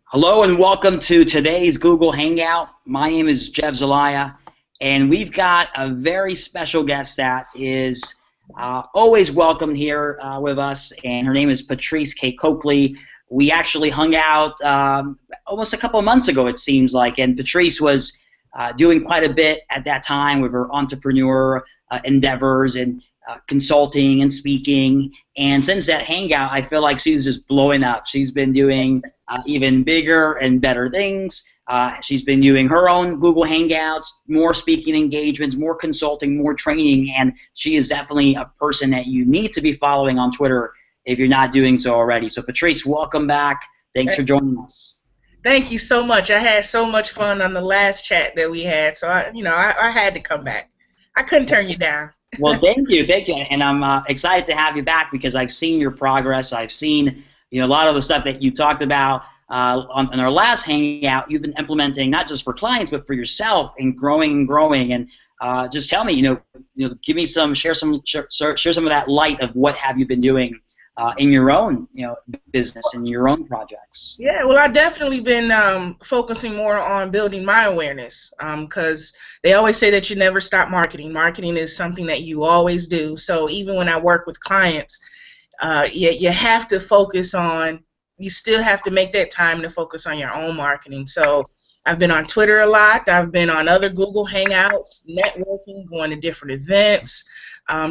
Hello and welcome to today's Google Hangout. My name is Zelaya, and we've got a very special guest that is always welcome here with us, and her name is Patrice Cokley. We actually hung out almost a couple of months ago, it seems like, and Patrice was doing quite a bit at that time with her entrepreneur endeavors and consulting and speaking. And since that hangout, I feel like she's just blowing up. She's been doing even bigger and better things. She's been doing her own Google Hangouts, more speaking engagements, more consulting, more training, and she is definitely a person that you need to be following on Twitter if you're not doing so already. So Patrice, welcome back. Thanks for joining us. Thank you so much. I had so much fun on the last chat that we had, so I had to come back. I couldn't turn you down. Well, thank you, and I'm excited to have you back because I've seen your progress. I've seen a lot of the stuff that you talked about on our last hangout. You've been implementing not just for clients but for yourself and growing. And just tell me, give me share some of that light of what have you been doing in your own business and your own projects. Yeah, well, I've definitely been focusing more on building my awareness because they always say that you never stop marketing. Marketing is something that you always do. So even when I work with clients, you have to focus on, you still have to make that time to focus on your own marketing. So I've been on Twitter a lot. I've been on other Google Hangouts, networking, going to different events,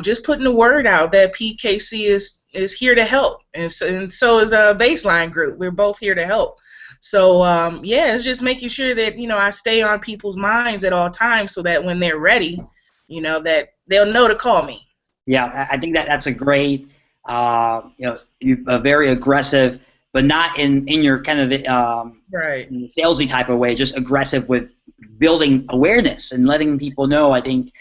just putting the word out that PKC is here to help, and so is a Baseline Group. We're both here to help. So yeah, it's just making sure that I stay on people's minds at all times, so that when they're ready, that they'll know to call me. Yeah, I think that's a great, a very aggressive, but not in your kind of right, salesy type of way. Just aggressive with building awareness and letting people know. I think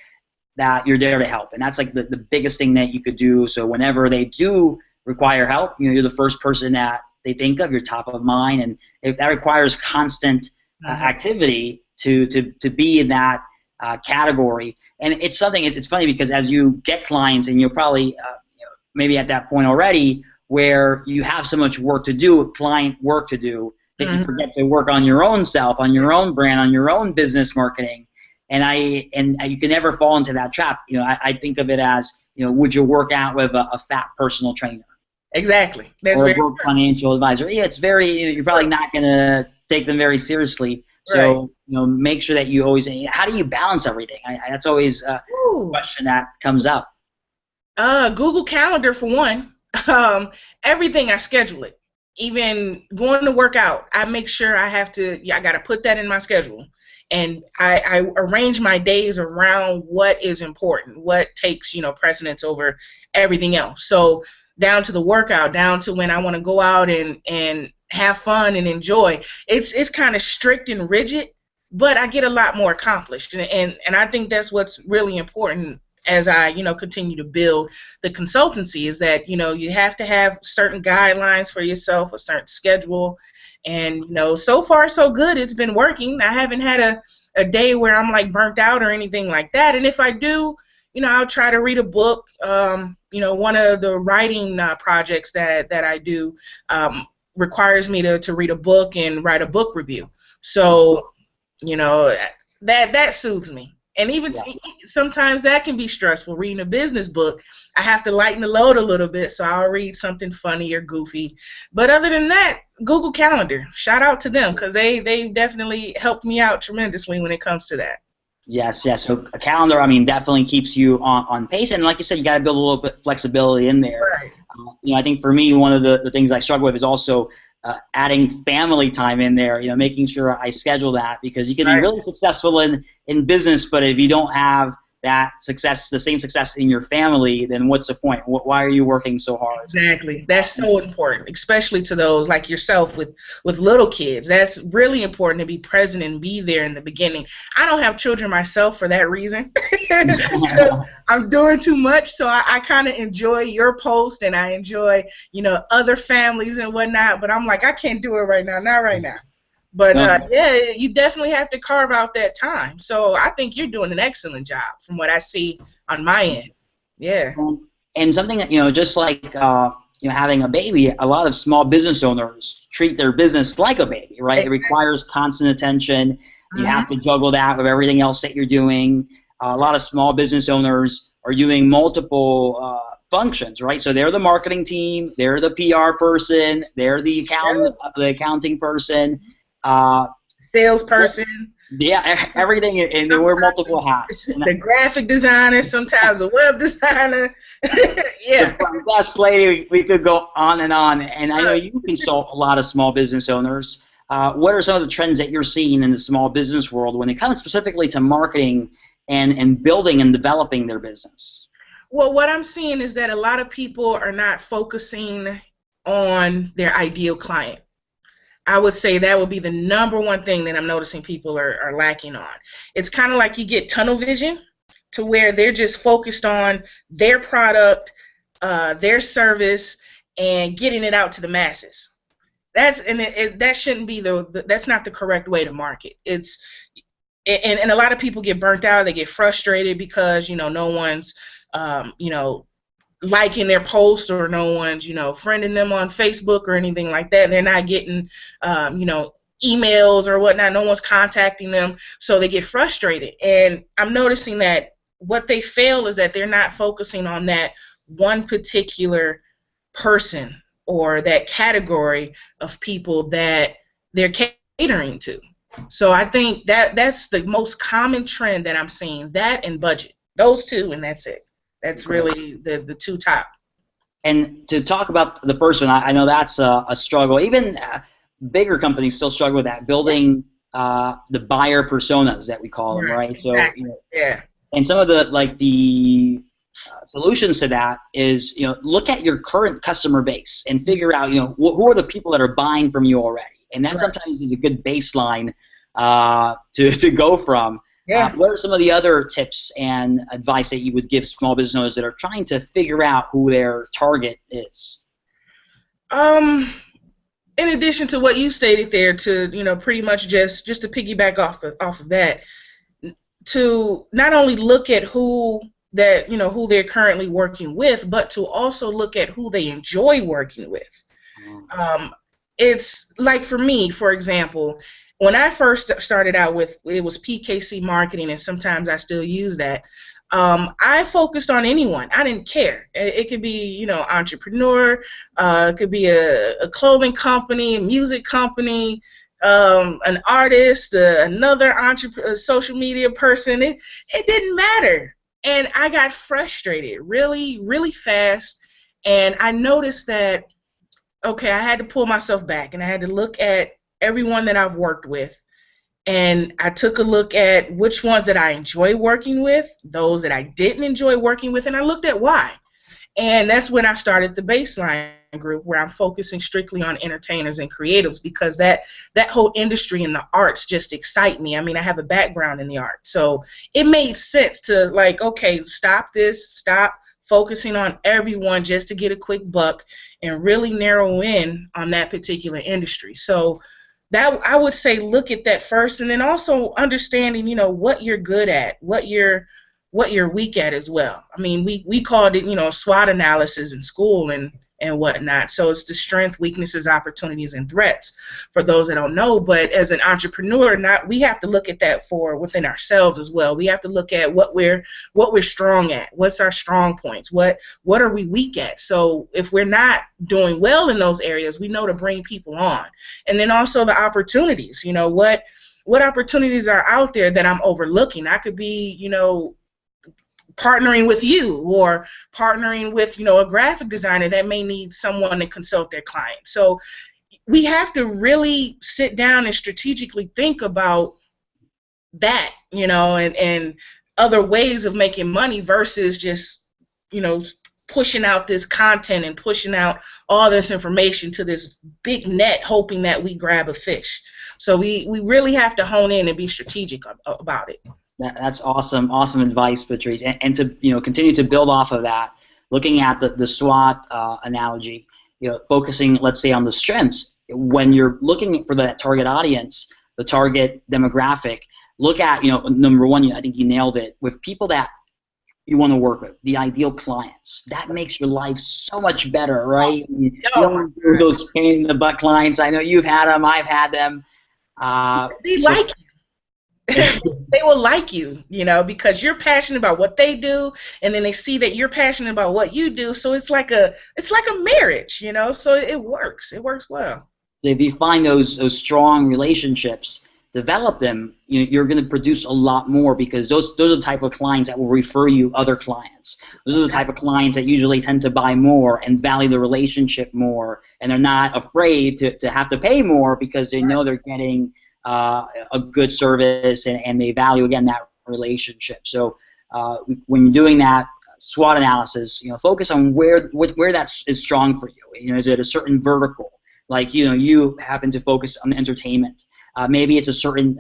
that you're there to help, and that's like the biggest thing that you could do. So whenever they do require help, you're the first person that they think of. You're top of mind, and if that requires constant activity to be in that category. And it's something. It's funny because as you get clients, and you're probably maybe at that point already where you have so much work to do, client work to do, that you forget to work on your own self, on your own brand, on your own business marketing. And you can never fall into that trap. I think of it as, would you work out with a fat personal trainer? Exactly. That's or a very broke financial advisor. Yeah, it's you're probably not going to take them very seriously. So, make sure that you always, how do you balance everything? That's always a question that comes up. Google Calendar for one. Everything I schedule it. Even going to work out, I make sure I got to put that in my schedule. And I arrange my days around what is important, what takes precedence over everything else. So down to the workout, down to when I want to go out and have fun and enjoy. It's kind of strict and rigid, but I get a lot more accomplished. And I think that's what's really important as I continue to build the consultancy, is that you have to have certain guidelines for yourself, a certain schedule. And so far so good. It's been working. I haven't had a day where I'm like burnt out or anything like that. And if I do, I'll try to read a book. One of the writing projects that I do requires me to read a book and write a book review. So that soothes me. And even sometimes that can be stressful. Reading a business book, I have to lighten the load a little bit, so I'll read something funny or goofy. But other than that, Google Calendar, shout out to them because they definitely helped me out tremendously when it comes to that. Yes. So a calendar, definitely keeps you on pace. And like you said, you got to build a little bit of flexibility in there. Right. I think for me, one of the things I struggle with is also adding family time in there, making sure I schedule that, because you can be really successful in business, but if you don't have that success, the same success in your family, then what's the point? Why are you working so hard? Exactly. That's so important, especially to those like yourself with little kids. That's really important to be present and be there in the beginning. I don't have children myself for that reason because I'm doing too much, so I kind of enjoy your post and I enjoy, other families and whatnot, but I'm like, I can't do it right now, not right now. But yeah, you definitely have to carve out that time. So I think you're doing an excellent job from what I see on my end. Yeah. And something that, just like having a baby, a lot of small business owners treat their business like a baby, right? It requires constant attention. You have to juggle that with everything else that you're doing. A lot of small business owners are doing multiple functions, right? So they're the marketing team, they're the PR person, they're the accounting person, salesperson. Yeah, everything, and they wear multiple hats. The graphic designer, sometimes a web designer. Yeah. The best lady, we could go on, and I know you consult a lot of small business owners. What are some of the trends that you're seeing in the small business world when it comes specifically to marketing and building and developing their business? Well, what I'm seeing is that a lot of people are not focusing on their ideal client. I would say that would be the number one thing that I'm noticing people are lacking on. It's kind of like you get tunnel vision to where they're just focused on their product, their service, and getting it out to the masses. That shouldn't be that's not the correct way to market. And a lot of people get burnt out. They get frustrated because no one's liking their post, or no one's friending them on Facebook or anything like that. They're not getting emails or whatnot. No one's contacting them, so they get frustrated. And I'm noticing that what they fail is that they're not focusing on that one particular person or that category of people that they're catering to. So I think that's the most common trend that I'm seeing, that and budget. Those two, and that's it. That's really the two top. And to talk about the first one, I know that's a struggle. Even bigger companies still struggle with that, building the buyer personas that we call them, right? So, yeah. And some of the solutions to that is, look at your current customer base and figure out, who are the people that are buying from you already, and that sometimes is a good baseline to go from. Yeah. What are some of the other tips and advice that you would give small business owners that are trying to figure out who their target is? In addition to what you stated there, to pretty much just to piggyback off of that, to not only look at who they're currently working with, but to also look at who they enjoy working with. It's like, for me, for example, when I first started out it was PKC marketing, and sometimes I still use that. I focused on anyone. I didn't care. It could be, entrepreneur. It could be a clothing company, a music company, an artist, another social media person. It didn't matter. And I got frustrated really, really fast. And I noticed that, okay, I had to pull myself back, and I had to look at everyone that I've worked with, and I took a look at which ones that I enjoy working with, those that I didn't enjoy working with, and I looked at why. And that's when I started the Baseline group, where I'm focusing strictly on entertainers and creatives, because that whole industry in the arts just excite me. I mean, I have a background in the arts, so it made sense to, okay, stop focusing on everyone just to get a quick buck and really narrow in on that particular industry. So that, I would say, look at that first, and then also understanding, what you're good at, what you're weak at as well. I mean, we called it, a SWOT analysis in school and whatnot. So it's the strength, weaknesses, opportunities, and threats for those that don't know. But as an entrepreneur, we have to look at that for within ourselves as well. We have to look at what we're strong at. What's our strong points? What are we weak at? So if we're not doing well in those areas, we know to bring people on. And then also the opportunities. What opportunities are out there that I'm overlooking? I could be, partnering with you, or partnering with, a graphic designer that may need someone to consult their client. So we have to really sit down and strategically think about that, and other ways of making money versus just, pushing out this content and pushing out all this information to this big net, hoping that we grab a fish. So we really have to hone in and be strategic about it. That's awesome advice, Patrice. And to continue to build off of that, looking at the SWOT analogy, focusing, let's say, on the strengths. When you're looking for that target audience, the target demographic, look at, number one, I think you nailed it, with people that you want to work with, the ideal clients. That makes your life so much better, right? You don't want to do those pain in the butt clients. I know you've had them. I've had them. They like you. They will like you, you know, because you're passionate about what they do, and then they see that you're passionate about what you do. So it's like a marriage, you know. So it works. It works well. If you find those strong relationships, develop them, you're going to produce a lot more, because those are the type of clients that will refer you other clients. Those are the type of clients that usually tend to buy more and value the relationship more, and they're not afraid to have to pay more because they know they're getting a good service, and they value, again, that relationship. So when you're doing that SWOT analysis, focus on where that is strong for you. Is it a certain vertical? Like, you happen to focus on entertainment. Maybe it's a certain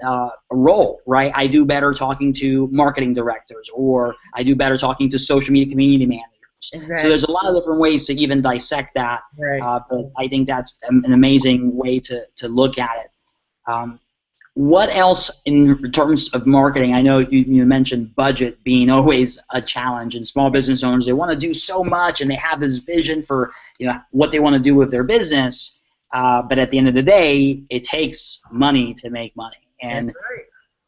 role, right? I do better talking to marketing directors, or I do better talking to social media community managers. Exactly. So there's a lot of different ways to even dissect that. Right. But I think that's an amazing way to look at it. What else in terms of marketing? I know you mentioned budget being always a challenge, and small business owners, they want to do so much, and they have this vision for what they want to do with their business. But at the end of the day, it takes money to make money, and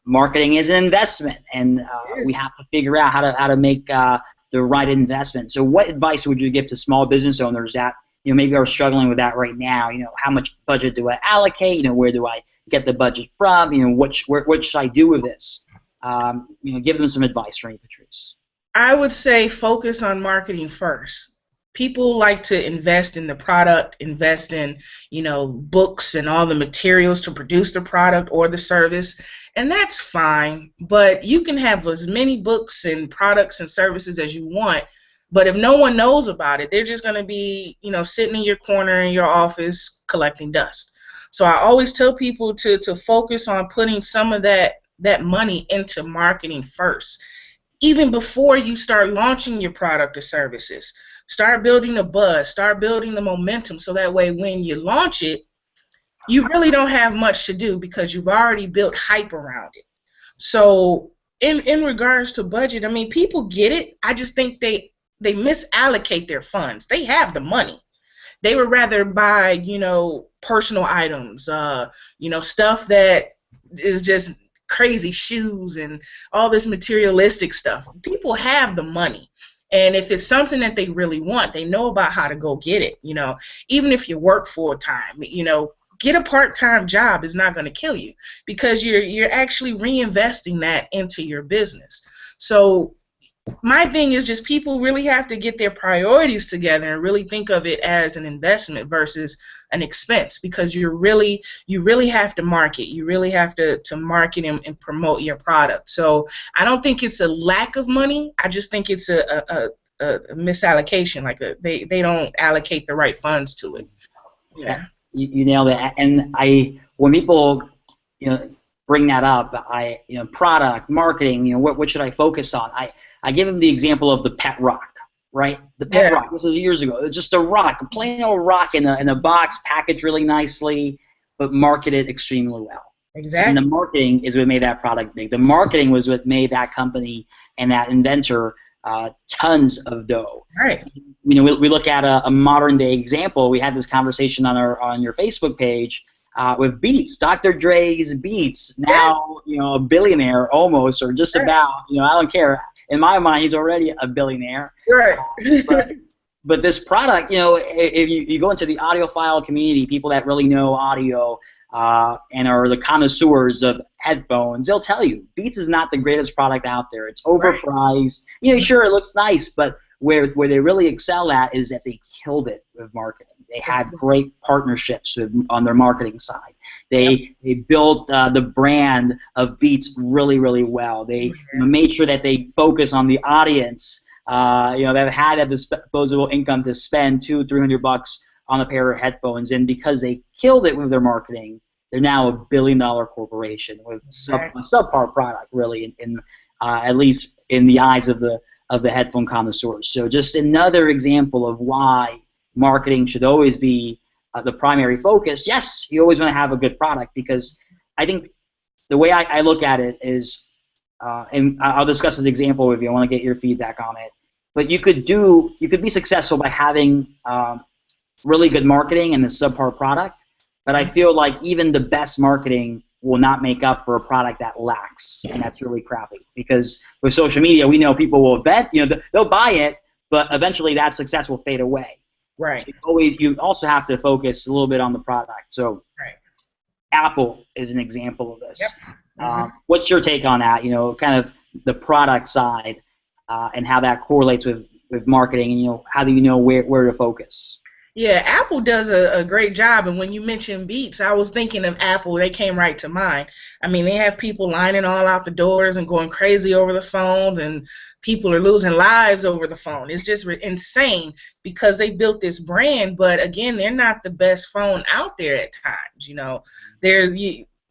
marketing is an investment, and we have to figure out how to make the right investment. So, what advice would you give to small business owners that maybe are struggling with that right now? How much budget do I allocate? Where do I get the budget from? What should I do with this? Give them some advice for me, Patrice. I would say focus on marketing first. People like to invest in the product, invest in, books and all the materials to produce the product or the service, and that's fine. But you can have as many books and products and services as you want, but if no one knows about it, they're just going to be, sitting in your corner in your office collecting dust. So I always tell people to focus on putting some of that money into marketing first, even before you start launching your product or services. Start building the buzz, start building the momentum, so that way when you launch it, you really don't have much to do because you've already built hype around it. So in regards to budget, people get it. I just think they misallocate their funds. They have the money. They would rather buy, personal items, stuff that is just crazy, shoes and all this materialistic stuff. People have the money. And if it's something that they really want, they know about how to go get it. Even if you work full time, get a part-time job is not going to kill you, because you're actually reinvesting that into your business. So my thing is just people really have to get their priorities together and really think of it as an investment versus an expense, because you really have to market. You really have to market and promote your product. So I don't think it's a lack of money. I just think it's a misallocation. Like they don't allocate the right funds to it. Yeah. You nailed it. And when people bring that up, product marketing, what should I focus on? I give them the example of the pet rock. Right, the pet rock. This was years ago. It's just a rock, a plain old rock in a box, packaged really nicely, but marketed extremely well. Exactly. And the marketing is what made that product big. The marketing was what made that company and that inventor tons of dough. Right. We look at a modern day example. We had this conversation on your Facebook page with Beats, Dr. Dre's Beats. Now a billionaire almost, or just about. I don't care. In my mind, he's already a billionaire. Right. but this product, if you go into the audiophile community, people that really know audio and are the connoisseurs of headphones, they'll tell you Beats is not the greatest product out there. It's overpriced. Sure, it looks nice, but where they really excel at is that they killed it with marketing. They had great partnerships on their marketing side. They built the brand of Beats really, really well. They made sure that they focus on the audience. That had that disposable income to spend $200-300 on a pair of headphones, and because they killed it with their marketing, they're now a billion-dollar corporation with a subpar product, really, in at least in the eyes of the headphone connoisseurs. So just another example of why marketing should always be the primary focus. Yes, you always want to have a good product, because I think the way I look at it is and I'll discuss this example with you. I want to get your feedback on it. But you could be successful by having really good marketing and a subpar product. But I feel like even the best marketing will not make up for a product that lacks, and that's really crappy. Because with social media, we know people will bet, they'll buy it, but eventually that success will fade away. Right. So you also have to focus a little bit on the product. So right. Apple is an example of this. Yep. What's your take on that? Kind of the product side and how that correlates with marketing, and how do you know where to focus? Yeah, Apple does a great job, and when you mentioned Beats, I was thinking of Apple. They came right to mind. I mean, they have people lining all out the doors and going crazy over the phones, and people are losing lives over the phone. It's just insane because they built this brand, but again, they're not the best phone out there at times.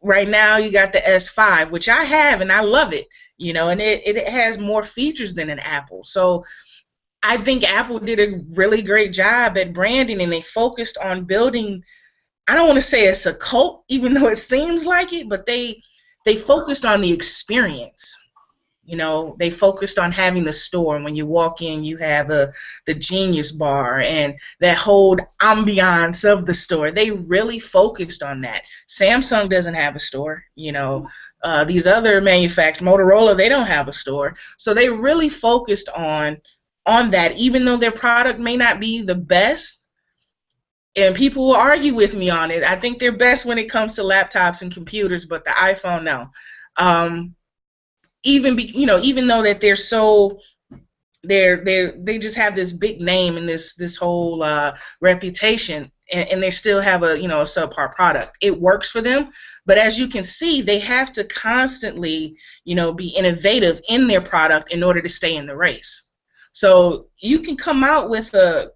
Right now you got the S5, which I have, and I love it, and it has more features than an Apple. So I think Apple did a really great job at branding, and they focused on building, I don't want to say it's a cult, even though it seems like it, but they focused on the experience. They focused on having the store, and when you walk in, you have the Genius Bar and that whole ambiance of the store. They really focused on that. Samsung doesn't have a store. These other manufacturers, Motorola, they don't have a store. So they really focused on that, even though their product may not be the best, and people will argue with me on it. I think they're best when it comes to laptops and computers, but the iPhone, no. Even though that they're so they just have this big name and this whole reputation, and they still have a subpar product. It works for them, but as you can see, they have to constantly be innovative in their product in order to stay in the race. So you can come out with a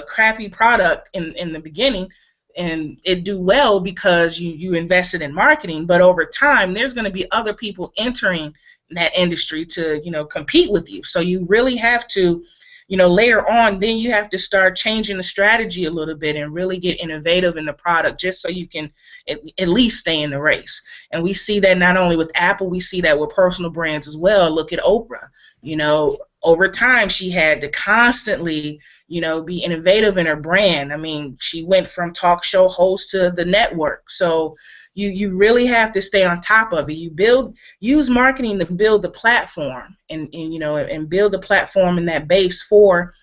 crappy product in the beginning and it do well because you invested in marketing, but over time there's going to be other people entering that industry to compete with you. So you really have to later on, then you have to start changing the strategy a little bit and really get innovative in the product just so you can at least stay in the race. And we see that not only with Apple, we see that with personal brands as well. Look at Oprah. Over time, she had to constantly, be innovative in her brand. I mean, she went from talk show host to the network. So you really have to stay on top of it. Use marketing to build the platform and build the platform and that base for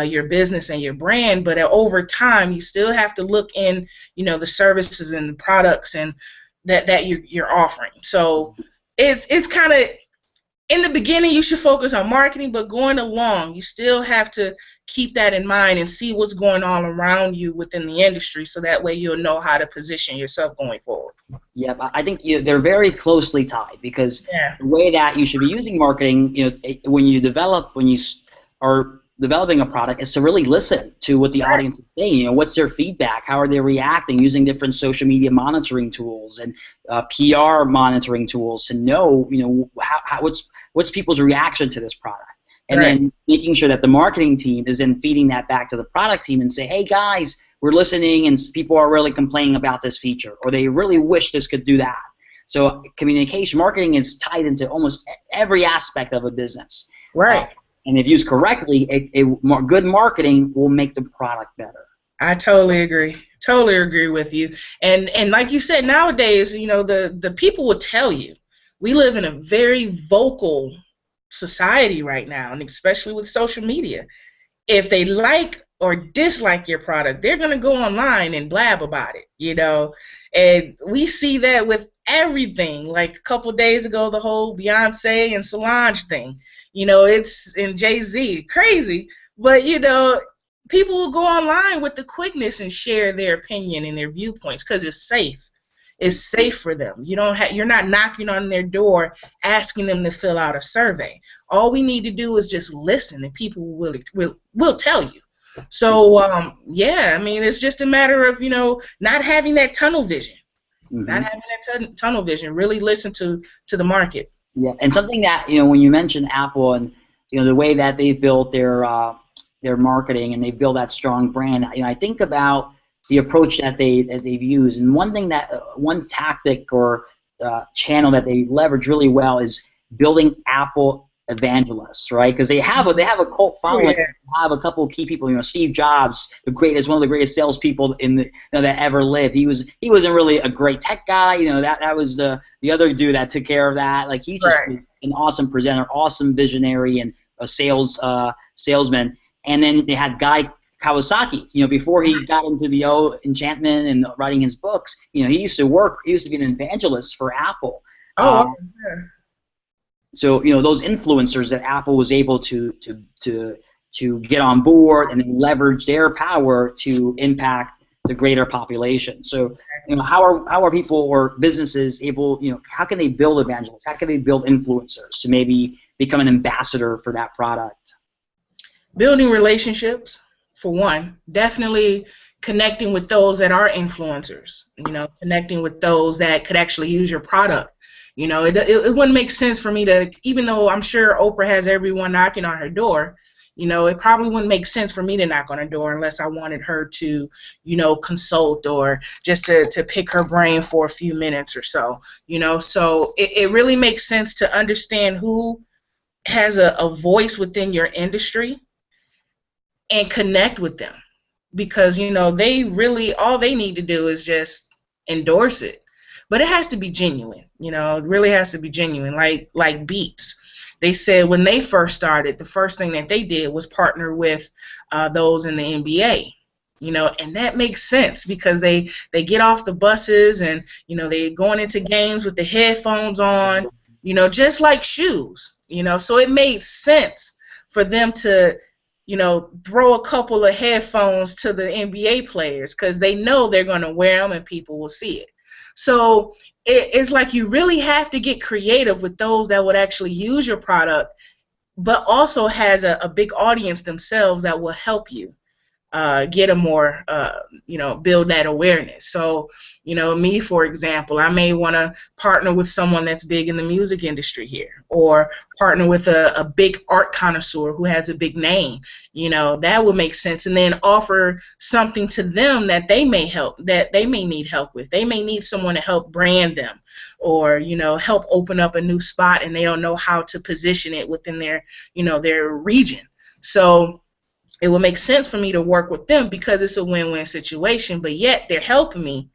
your business and your brand. But over time, you still have to look in, the services and the products and that you're offering. So it's kind of, in the beginning, you should focus on marketing, but going along, you still have to keep that in mind and see what's going on around you within the industry, so that way you'll know how to position yourself going forward. Yeah, I think they're very closely tied, because the way that you should be using marketing, when you are developing a product, is to really listen to what the audience is saying. What's their feedback? How are they reacting? Using different social media monitoring tools and PR monitoring tools to know, what's people's reaction to this product, and then making sure that the marketing team is then feeding that back to the product team and say, hey guys, we're listening, and people are really complaining about this feature, or they really wish this could do that. So communication marketing is tied into almost every aspect of a business. Right. And if used correctly, good marketing will make the product better. I totally agree. Totally agree with you. And like you said, nowadays, the people will tell you. We live in a very vocal society right now, and especially with social media. If they like or dislike your product, they're going to go online and blab about it, And we see that with everything. Like a couple days ago, the whole Beyonce and Solange thing. It's in Jay-Z, crazy, but people will go online with the quickness and share their opinion and their viewpoints because it's safe. It's safe for them. You're not knocking on their door asking them to fill out a survey. All we need to do is just listen, and people will tell you. So I mean, it's just a matter of not having that tunnel vision, not having that tunnel vision. Really listen to the market. Yeah, and something that when you mention Apple and the way that they've built their marketing and they've built that strong brand, I think about the approach that they've used. And one tactic or channel that they leverage really well is building Apple evangelists, right? Because they have a cult following. Oh, yeah. They have a couple of key people. Steve Jobs, one of the greatest salespeople that ever lived. He wasn't really a great tech guy. That was the other dude that took care of that. Like he's just Right. an awesome presenter, awesome visionary, and a salesman. And then they had Guy Kawasaki. Before he got into the enchantment and writing his books, he used to be an evangelist for Apple. Oh, yeah. So those influencers that Apple was able to get on board and then leverage their power to impact the greater population. So how are people or businesses able, how can they build evangelists? How can they build influencers to maybe become an ambassador for that product? Building relationships, for one. Definitely connecting with those that are influencers. Connecting with those that could actually use your product. It wouldn't make sense for me to, even though I'm sure Oprah has everyone knocking on her door, it probably wouldn't make sense for me to knock on her door unless I wanted her to, consult or just to pick her brain for a few minutes or so, So it really makes sense to understand who has a voice within your industry and connect with them because, they really, all they need to do is just endorse it. But it has to be genuine, it really has to be genuine, like Beats. They said when they first started, the first thing that they did was partner with those in the NBA, and that makes sense because they get off the buses and, they're going into games with the headphones on, just like shoes, so it made sense for them to, throw a couple of headphones to the NBA players because they know they're going to wear them and people will see it. So it's like you really have to get creative with those that would actually use your product, but also has a big audience themselves that will help you get a more, build that awareness. So, me, for example, I may want to partner with someone that's big in the music industry here, or partner with a big art connoisseur who has a big name. That would make sense, and then offer something to them that they may need help with. They may need someone to help brand them, or help open up a new spot, and they don't know how to position it within their their region. So it would make sense for me to work with them because it's a win-win situation, but yet they're helping me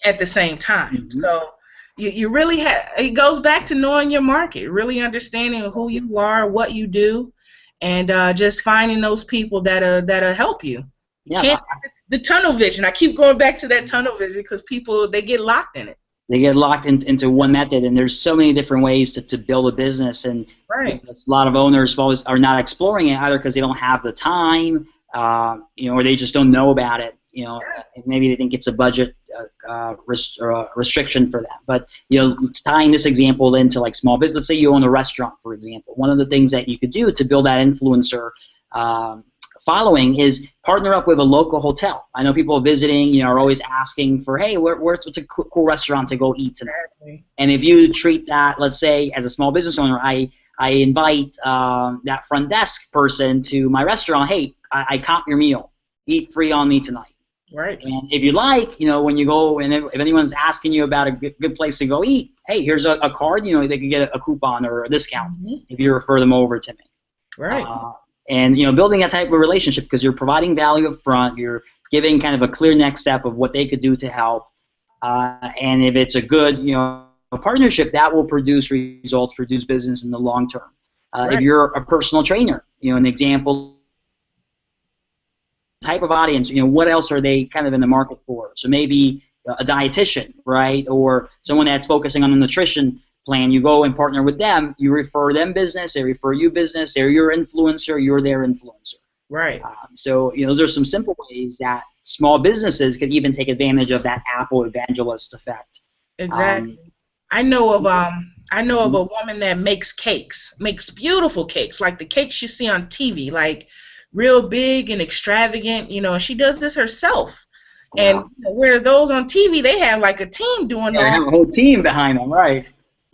at the same time. Mm-hmm. So you really it goes back to knowing your market, really understanding who you are, what you do, and just finding those people that'll help you. Yeah. The tunnel vision. I keep going back to that tunnel vision because people, they get locked in it. They get locked into one method, and there's so many different ways to build a business, and right. A lot of owners are not exploring it either because they don't have the time, or they just don't know about it. Maybe they think it's a budget restriction for them. But tying this example into like small business, let's say you own a restaurant, for example. One of the things that you could do to build that influencer following is partner up with a local hotel. I know people visiting, are always asking for, hey, what's a cool restaurant to go eat tonight? Exactly. And if you treat that, let's say, as a small business owner, I invite that front desk person to my restaurant. Hey, I comp your meal. Eat free on me tonight. Right. And if you like, when you go, and if anyone's asking you about a good place to go eat, hey, here's a card. They can get a coupon or a discount if you refer them over to me. Right. And building that type of relationship because you're providing value up front, you're giving kind of a clear next step of what they could do to help, and if it's a good partnership, that will produce results, produce business in the long term. Right. If you're a personal trainer, an example type of audience, what else are they kind of in the market for? So maybe a dietitian, right, or someone that's focusing on the nutrition plan. You go and partner with them. You refer them business. They refer you business. They're your influencer. You're their influencer. Right. So those are some simple ways that small businesses could even take advantage of that Apple evangelist effect. Exactly. I know of a woman that makes cakes, makes beautiful cakes, like the cakes you see on TV, like real big and extravagant. And she does this herself. And where those on TV, they have like a team doing They have a whole team behind them, right?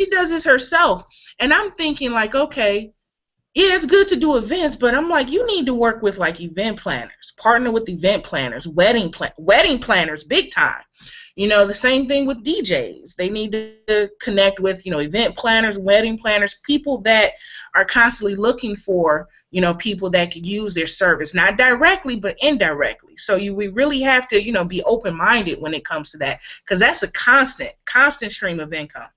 She does this herself, and I'm thinking like, okay, yeah, it's good to do events, but I'm like, you need to work with like event planners, partner with event planners, wedding planners, big time. The same thing with DJs. They need to connect with, event planners, wedding planners, people that are constantly looking for, people that could use their service, not directly, but indirectly. So we really have to, be open-minded when it comes to that, because that's a constant stream of income,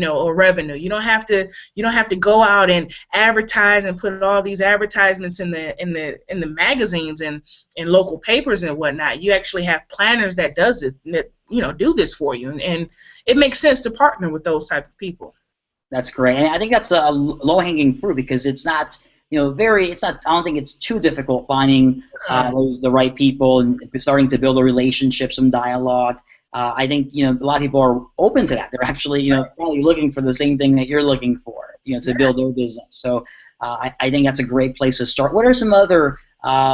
or revenue. You don't have to go out and advertise and put all these advertisements in the magazines and in local papers and whatnot. You actually have planners that does this, that do this for you, and it makes sense to partner with those type of people. That's great, and I think that's a low-hanging fruit, because it's not, it's not. I don't think it's too difficult finding the right people and starting to build a relationship, some dialogue. I think a lot of people are open to that. They're actually probably looking for the same thing that you're looking for, to build their business. So I think that's a great place to start. What are some other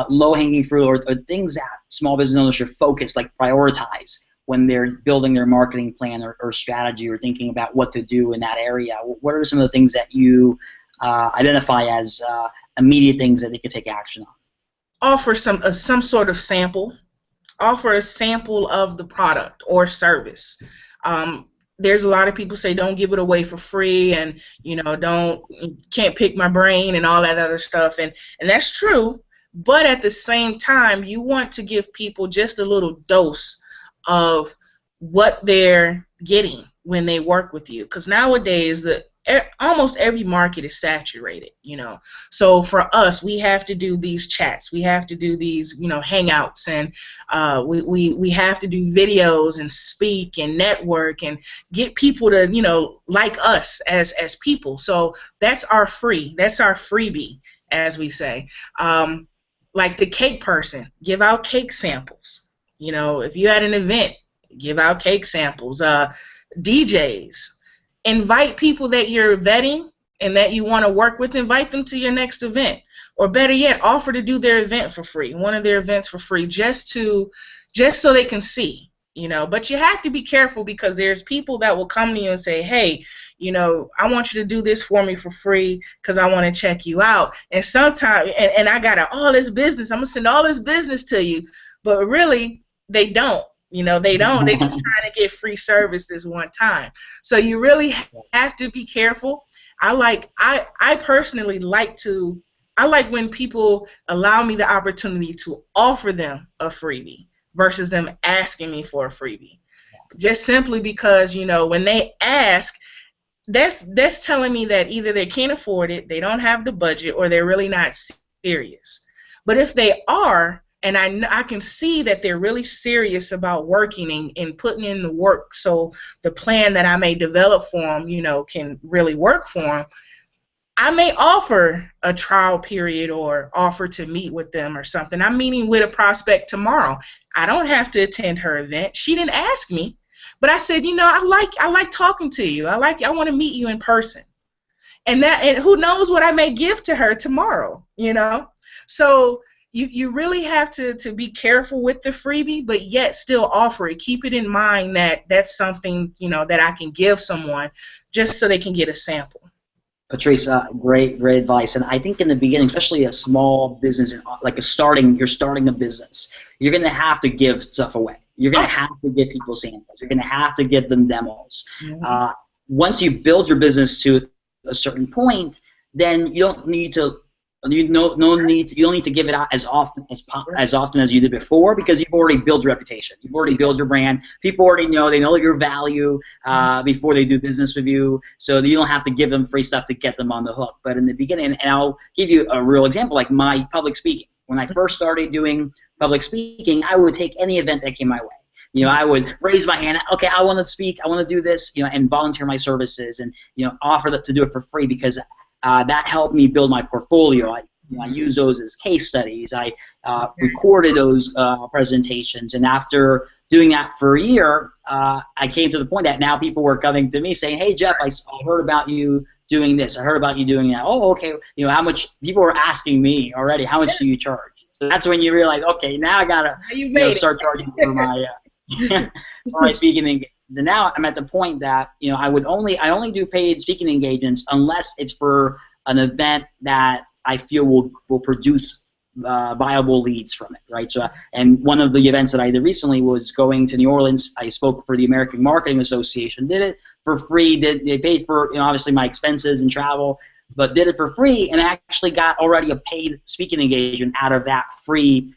low-hanging fruit or things that small business owners should focus, like prioritize, when they're building their marketing plan or strategy, or thinking about what to do in that area? What are some of the things that you identify as immediate things that they could take action on? Offer some sort of sample. Offer a sample of the product or service. There's a lot of people say don't give it away for free, and can't pick my brain and all that other stuff, and that's true. But at the same time, you want to give people just a little dose of what they're getting when they work with you, because nowadays almost every market is saturated, So for us, we have to do these chats, we have to do these, hangouts, and we have to do videos and speak and network and get people to, like us as people. So that's our freebie, as we say. Like the cake person, give out cake samples. If you had an event, give out cake samples. DJs, invite people that you're vetting and that you want to work with, invite them to your next event. Or better yet, offer to do their event for free, one of their events for free, just so they can see, But you have to be careful, because there's people that will come to you and say, hey, I want you to do this for me for free because I want to check you out. And sometimes, and I got all this business, I'm going to send all this business to you. But really, they don't. They don't. They're just trying to get free service this one time. So you really have to be careful. I personally like when people allow me the opportunity to offer them a freebie versus them asking me for a freebie. Just simply because, when they ask, that's telling me that either they can't afford it, they don't have the budget, or they're really not serious. But if they are, and I can see that they're really serious about working and putting in the work, so the plan that I may develop for them, can really work for them, I may offer a trial period or offer to meet with them or something. I'm meeting with a prospect tomorrow. I don't have to attend her event. She didn't ask me, but I said, I like talking to you. I want to meet you in person. And who knows what I may give to her tomorrow, So you really have to be careful with the freebie, but yet still offer it. Keep it in mind that that's something, that I can give someone just so they can get a sample. Patrice, great advice. And I think in the beginning, especially a small business, like you're starting a business, you're going to have to give stuff away. You're going to have to give people samples. You're going to have to give them demos. Mm-hmm. Once you build your business to a certain point, then you don't need to. You don't need to give it out as often as you did before, because you've already built your reputation. You've already built your brand. People already know. They know your value before they do business with you. So you don't have to give them free stuff to get them on the hook. But in the beginning, and I'll give you a real example, like my public speaking. When I first started doing public speaking, I would take any event that came my way. I would raise my hand. Okay, I want to speak. I want to do this. And volunteer my services, and offer to do it for free, because that helped me build my portfolio. I use those as case studies. I recorded those presentations, and after doing that for a year, I came to the point that now people were coming to me saying, "Hey, Jeff, I heard about you doing this. I heard about you doing that. Oh, okay. How much?" People were asking me already, "How much do you charge?" So that's when you realize, okay, now I gotta start charging for my for my speaking engagements. And now I'm at the point that I only do paid speaking engagements unless it's for an event that I feel will produce viable leads from it, right? So, and one of the events that I did recently was going to New Orleans. I spoke for the American Marketing Association. Did it for free. They paid for, obviously my expenses and travel, but did it for free, and actually got already a paid speaking engagement out of that free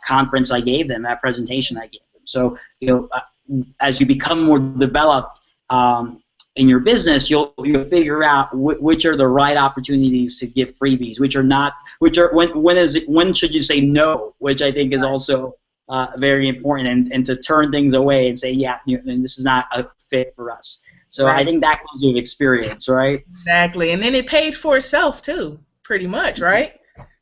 conference I gave them, that presentation I gave them. So, as you become more developed in your business, you'll figure out which are the right opportunities to give freebies, which are not, when should you say no, which I think is also very important, and to turn things away and say, yeah, this is not a fit for us. So right. I think that comes with experience, right? Exactly, and then it paid for itself too, pretty much, right?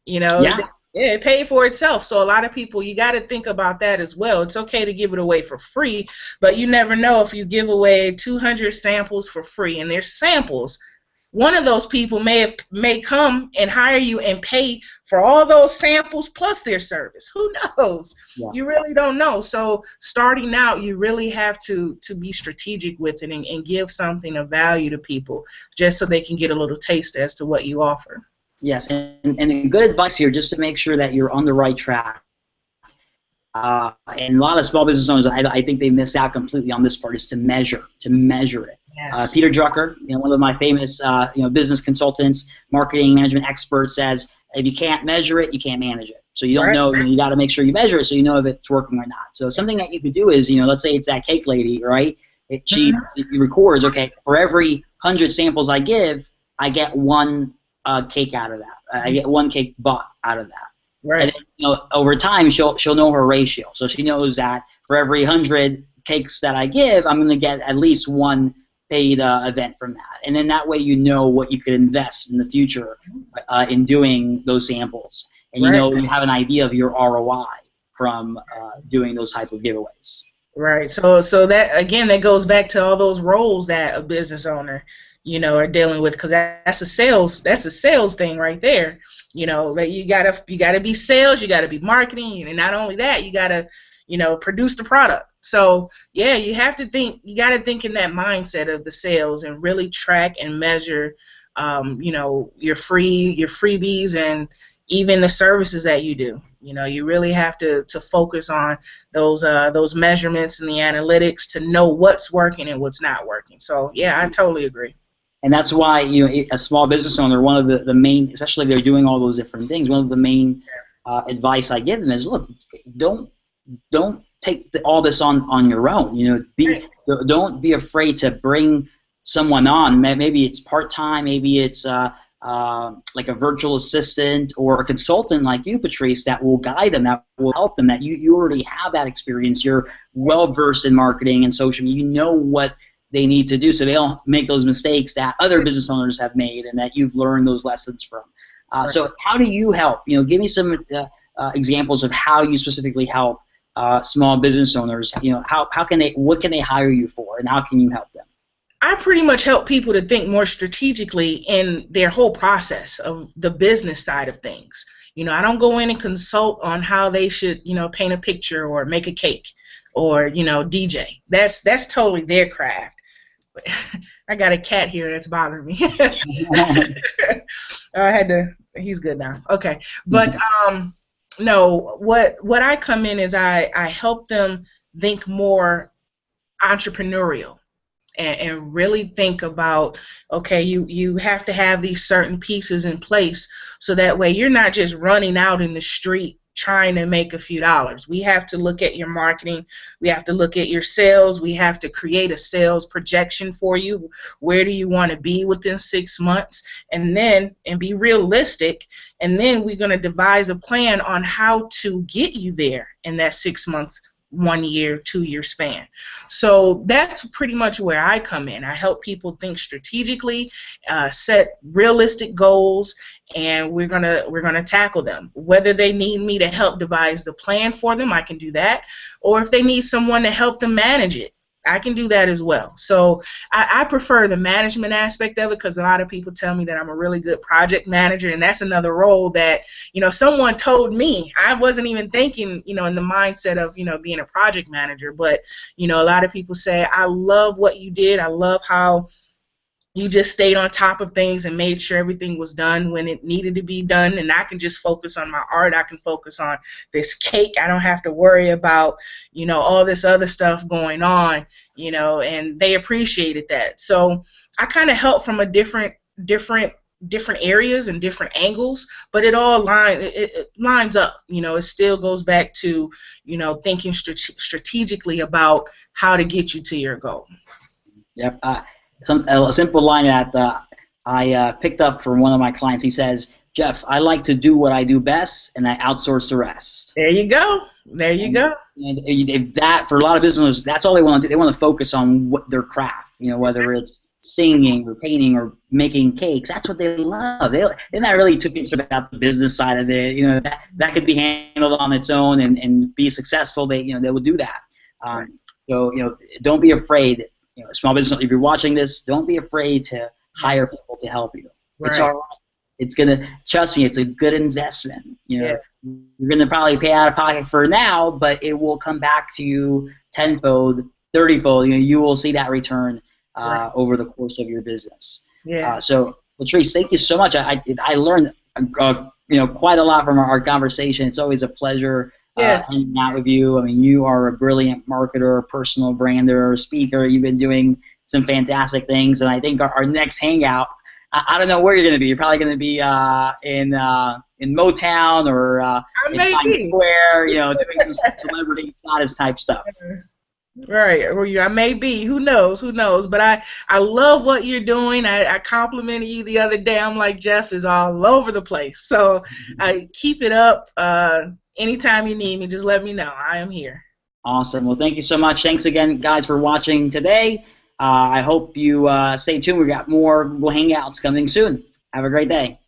Yeah. Yeah, it paid for itself. So a lot of people, you got to think about that as well. It's okay to give it away for free, but you never know if you give away 200 samples for free, and there's samples. One of those people may come and hire you and pay for all those samples plus their service. Who knows? Yeah. You really don't know. So starting out, you really have to be strategic with it and give something of value to people just so they can get a little taste as to what you offer. Yes, and good advice here, just to make sure that you're on the right track. And a lot of small business owners, I think they miss out completely on this part, is to measure it. Yes. Peter Drucker, one of my famous business consultants, marketing management expert, says if you can't measure it, you can't manage it. So you don't know. You got to make sure you measure it so you know if it's working or not. So something that you could do is, let's say it's that cake lady, right? She records, okay, for every 100 samples I give, I get one cake out of that. I get one cake bought out of that. Right. And over time, she'll know her ratio. So she knows that for every 100 cakes that I give, I'm going to get at least one paid event from that. And then that way you know what you could invest in the future in doing those samples. And you have an idea of your ROI from doing those type of giveaways. Right. So that, again, that goes back to all those roles that a business owner are dealing with, because that's a sales thing right there. That you gotta be sales, you gotta be marketing, and not only that, you gotta produce the product. So yeah, you gotta think in that mindset of the sales and really track and measure your freebies and even the services that you do. You really have to focus on those measurements and the analytics to know what's working and what's not working. So yeah, I totally agree. And that's why, a small business owner, one of the main, especially if they're doing all those different things, one of the main advice I give them is, look, don't take all this on your own. Don't be afraid to bring someone on. Maybe it's part-time, maybe it's like a virtual assistant or a consultant like you, Patrice, that will guide them, that will help them, that you already have that experience. You're well-versed in marketing and social media. You know what they need to do so they don't make those mistakes that other business owners have made and that you've learned those lessons from. So how do you help? Give me some examples of how you specifically help small business owners. What can they hire you for, and how can you help them? I pretty much help people to think more strategically in their whole process of the business side of things. I don't go in and consult on how they should, paint a picture or make a cake or, DJ. That's totally their craft. I got a cat here that's bothering me. He's good now. Okay. But no, what I come in is I help them think more entrepreneurial and really think about, okay, you have to have these certain pieces in place so that way you're not just running out in the street trying to make a few dollars. We have to look at your marketing. We have to look at your sales. We have to create a sales projection for you. Where do you want to be within 6 months? And be realistic. And then we're going to devise a plan on how to get you there in that 6 months, 1 year, 2 year span. So that's pretty much where I come in. I help people think strategically, set realistic goals, and we're gonna tackle them. Whether they need me to help devise the plan for them, I can do that. Or if they need someone to help them manage it, I can do that as well. So I prefer the management aspect of it, because a lot of people tell me that I'm a really good project manager, and that's another role that, someone told me. I wasn't even thinking, in the mindset of, being a project manager, but, a lot of people say, I love what you did. I love how You just stayed on top of things and made sure everything was done when it needed to be done, and I can just focus on my art. I can focus on this cake. I don't have to worry about, all this other stuff going on, and they appreciated that. So I kind of help from a different areas and different angles, but it all it lines up. It still goes back to, thinking strategically about how to get you to your goal. Yep. A simple line that I picked up from one of my clients. He says, "Jeff, I like to do what I do best, and I outsource the rest." There you go. There you go. And if that, for a lot of businesses, that's all they want to do. They want to focus on their craft. Whether it's singing or painting or making cakes. That's what they love. They're not really too concerned about the business side of it. That could be handled on its own and be successful. They will do that. So don't be afraid. Small business, if you're watching this, don't be afraid to hire people to help you. Right. It's all right. It's gonna, trust me, it's a good investment. You're gonna probably pay out of pocket for now, but it will come back to you tenfold, 30-fold. You will see that return over the course of your business. Yeah. So Patrice, thank you so much. I learned quite a lot from our conversation. It's always a pleasure. Yes. Hanging out with you. I mean, you are a brilliant marketer, personal brander, speaker. You've been doing some fantastic things, and I think our next hangout, I don't know where you're going to be. You're probably going to be in Motown or in Times Square, doing some celebrity status type stuff. Right, or I may be. Who knows? But I love what you're doing. I complimented you the other day. I'm like, Jeff is all over the place. So I keep it up. Anytime you need me, just let me know. I am here. Awesome. Well, thank you so much. Thanks again, guys, for watching today. I hope you stay tuned. We've got more Google Hangouts coming soon. Have a great day.